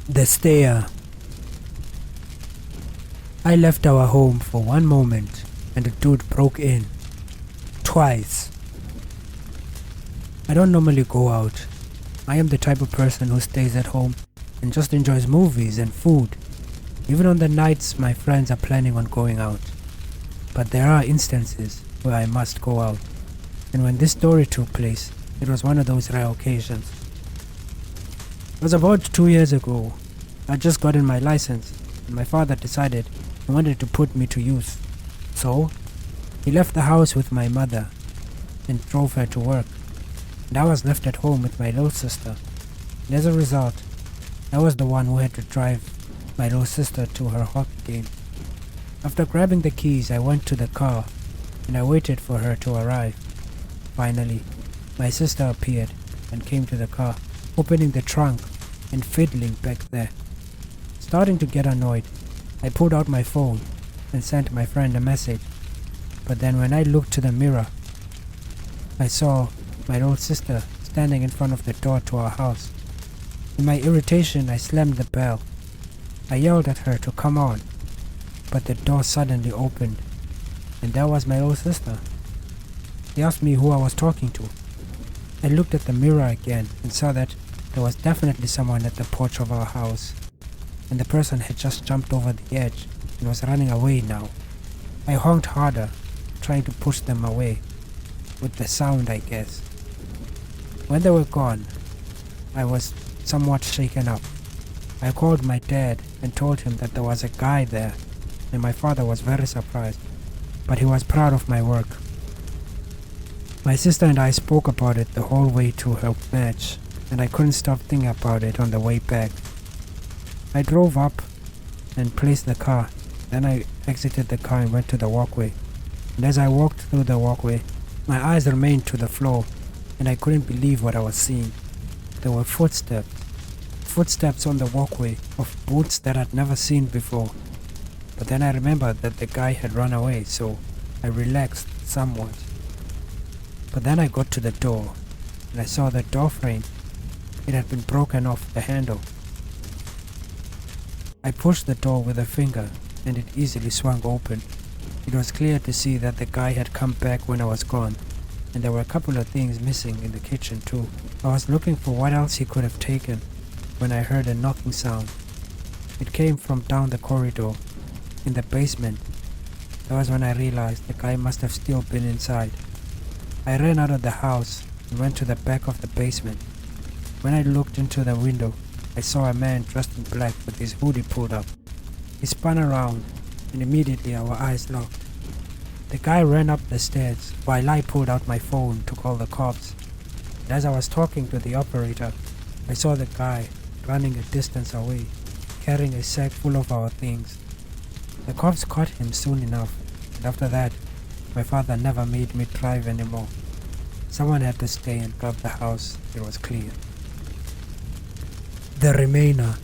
The stair. I left our home for one moment and a dude broke in. Twice. I don't normally go out. I am the type of person who stays at home and just enjoys movies and food, even on the nights my friends are planning on going out. But there are instances where I must go out, and when this story took place, it was one of those rare occasions. It was about 2 years ago. I just gotten my license, and my father decided he wanted to put me to use. So, he left the house with my mother and drove her to work, and I was left at home with my little sister. And as a result, I was the one who had to drive my little sister to her hockey game. After grabbing the keys, I went to the car and I waited for her to arrive. Finally, my sister appeared and came to the car, opening the trunk and fiddling back there. Starting to get annoyed, I pulled out my phone and sent my friend a message. But then when I looked to the mirror, I saw my little sister standing in front of the door to our house. In my irritation, I slammed the bell. I yelled at her to come on, but the door suddenly opened, and there was my little sister. She asked me who I was talking to. I looked at the mirror again and saw that there was definitely someone at the porch of our house, and the person had just jumped over the edge and was running away now. I honked harder, trying to push them away, with the sound, I guess. When they were gone, I was somewhat shaken up. I called my dad and told him that there was a guy there, and my father was very surprised, but he was proud of my work. My sister and I spoke about it the whole way to her match, and I couldn't stop thinking about it on the way back. I drove up and placed the car, then I exited the car and went to the walkway, and as I walked through the walkway, my eyes remained to the floor, and I couldn't believe what I was seeing. There were footsteps on the walkway of boots that I'd never seen before. But then I remembered that the guy had run away, so I relaxed somewhat. But then I got to the door, and I saw the door frame. It had been broken off the handle. I pushed the door with a finger, and it easily swung open. It was clear to see that the guy had come back when I was gone, and there were a couple of things missing in the kitchen too. I was looking for what else he could have taken when I heard a knocking sound. It came from down the corridor, in the basement. That was when I realized the guy must have still been inside. I ran out of the house and went to the back of the basement. When I looked into the window, I saw a man dressed in black with his hoodie pulled up. He spun around, and immediately our eyes locked. The guy ran up the stairs while I pulled out my phone to call the cops. And as I was talking to the operator, I saw the guy running a distance away, carrying a sack full of our things. The cops caught him soon enough, and after that, my father never made me drive anymore. Someone had to stay and guard the house, it was clear. The remainder.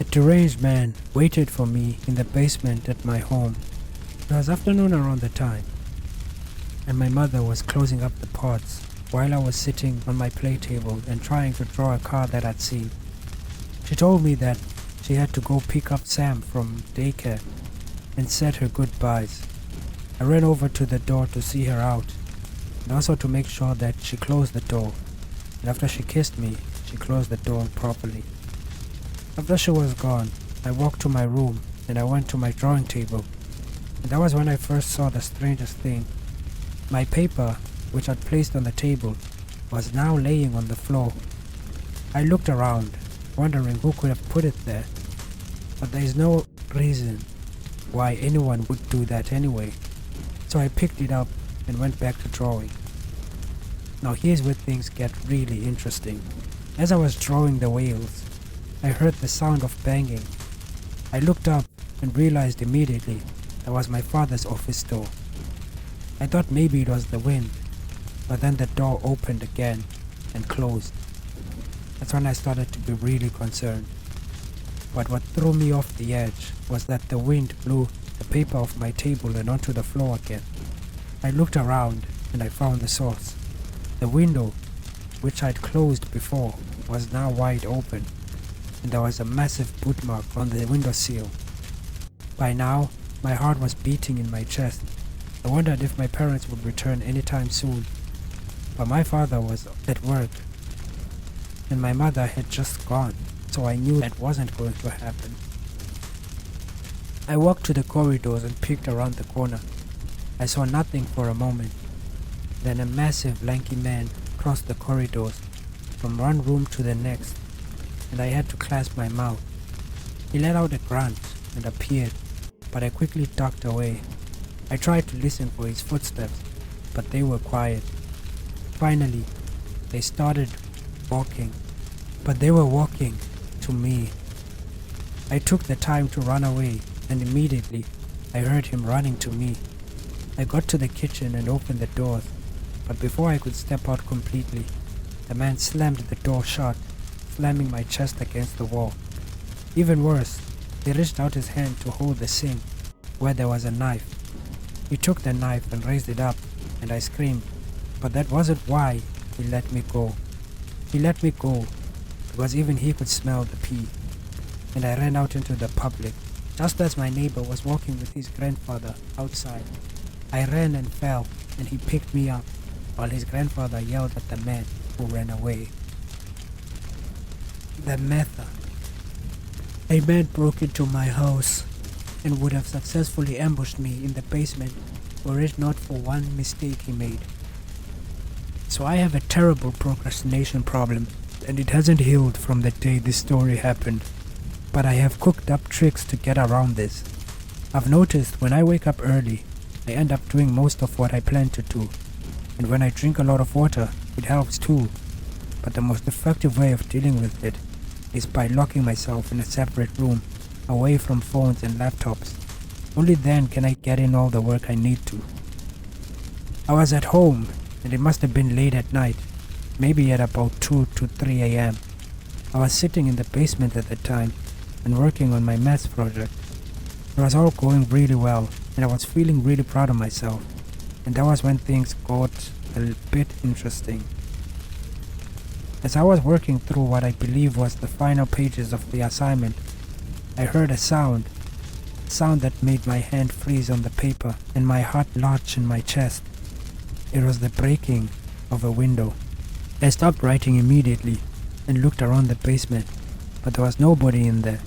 A deranged man waited for me in the basement at my home. It was afternoon around the time, and my mother was closing up the pots while I was sitting on my play table and trying to draw a card that I'd seen. She told me that she had to go pick up Sam from daycare and said her goodbyes. I ran over to the door to see her out, and also to make sure that she closed the door, and after she kissed me, she closed the door properly. After she was gone, I walked to my room and I went to my drawing table, and that was when I first saw the strangest thing. My paper, which I'd placed on the table, was now laying on the floor. I looked around, wondering who could have put it there, but there is no reason why anyone would do that anyway, so I picked it up and went back to drawing. Now here's where things get really interesting. As I was drawing the whales, I heard the sound of banging. I looked up and realized immediately that was my father's office door. I thought maybe it was the wind, but then the door opened again and closed. That's when I started to be really concerned. But what threw me off the edge was that the wind blew the paper off my table and onto the floor again. I looked around and I found the source. The window, which I'd closed before, was now wide open. and there was a massive boot mark on the windowsill. By now, my heart was beating in my chest. I wondered if my parents would return anytime soon, but my father was at work, and my mother had just gone, so I knew that wasn't going to happen. I walked to the corridors and peeked around the corner. I saw nothing for a moment. Then a massive, lanky man crossed the corridors from one room to the next, and I had to clasp my mouth. He let out a grunt and appeared, but I quickly ducked away. I tried to listen for his footsteps, but they were quiet. Finally, they started walking, but they were walking to me. I took the time to run away, and immediately I heard him running to me. I got to the kitchen and opened the doors, but before I could step out completely, the man slammed the door shut, slamming my chest against the wall. Even worse, he reached out his hand to hold the sink, where there was a knife. He took the knife and raised it up, and I screamed, but that wasn't why he let me go. He let me go because even he could smell the pee, and I ran out into the public. Just as my neighbor was walking with his grandfather outside, I ran and fell, and he picked me up, while his grandfather yelled at the man who ran away. The method. A man broke into my house and would have successfully ambushed me in the basement were it not for one mistake he made. So I have a terrible procrastination problem, and it hasn't healed from the day this story happened. But I have cooked up tricks to get around this. I've noticed when I wake up early, I end up doing most of what I plan to do. And when I drink a lot of water, it helps too. But the most effective way of dealing with it is by locking myself in a separate room, away from phones and laptops. Only then can I get in all the work I need to. I was at home, and it must have been late at night, maybe at about 2 to 3 a.m. I was sitting in the basement at the time and working on my maths project. It was all going really well, and I was feeling really proud of myself. And that was when things got a bit interesting. As I was working through what I believe was the final pages of the assignment, I heard a sound that made my hand freeze on the paper and my heart lodge in my chest. It was the breaking of a window. I stopped writing immediately and looked around the basement, but there was nobody in there.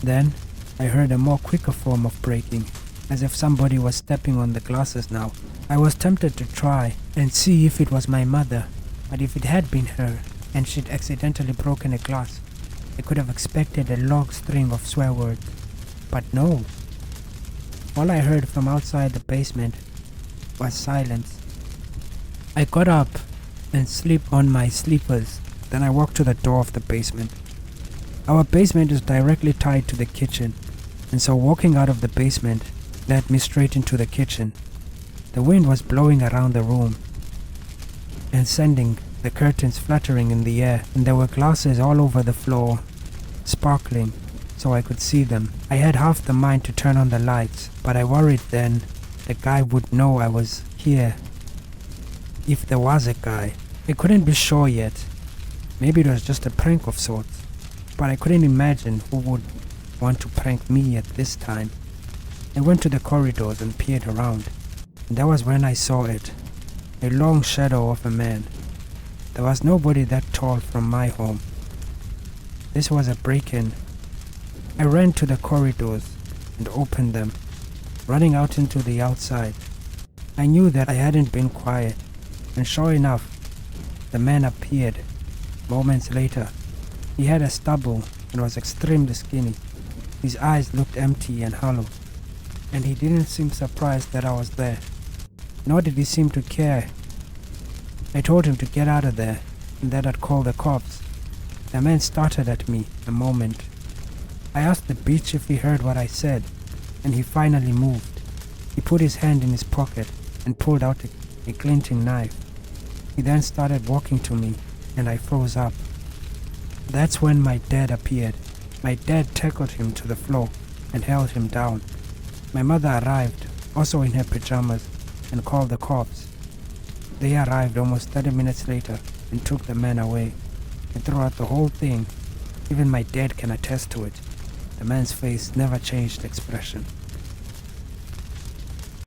Then I heard a more quicker form of breaking, as if somebody was stepping on the glasses now. I was tempted to try and see if it was my mother, but if it had been her and she'd accidentally broken a glass, I could have expected a long string of swear words. But no. All I heard from outside the basement was silence. I got up and slipped on my slippers. Then I walked to the door of the basement. Our basement is directly tied to the kitchen, and so walking out of the basement led me straight into the kitchen. The wind was blowing around the room and sending the curtains fluttering in the air, and there were glasses all over the floor, sparkling, so I could see them. I had half the mind to turn on the lights, but I worried then the guy would know I was here. If there was a guy, I couldn't be sure yet. Maybe it was just a prank of sorts, but I couldn't imagine who would want to prank me at this time. I went to the corridors and peered around, and that was when I saw it, a long shadow of a man. There was nobody that tall from my home. This was a break-in. I ran to the corridors and opened them, running out into the outside. I knew that I hadn't been quiet, and sure enough, the man appeared. Moments later, he had a stubble and was extremely skinny. His eyes looked empty and hollow, and he didn't seem surprised that I was there, nor did he seem to care. I told him to get out of there and that I'd call the cops. The man started at me a moment. I asked the bitch if he heard what I said, and he finally moved. He put his hand in his pocket and pulled out a glinting knife. He then started walking to me, and I froze up. That's when my dad appeared. My dad tackled him to the floor and held him down. My mother arrived, also in her pajamas, and called the cops. They arrived almost 30 minutes later and took the man away. And throughout the whole thing, Even my dad can attest to it. The man's face never changed expression.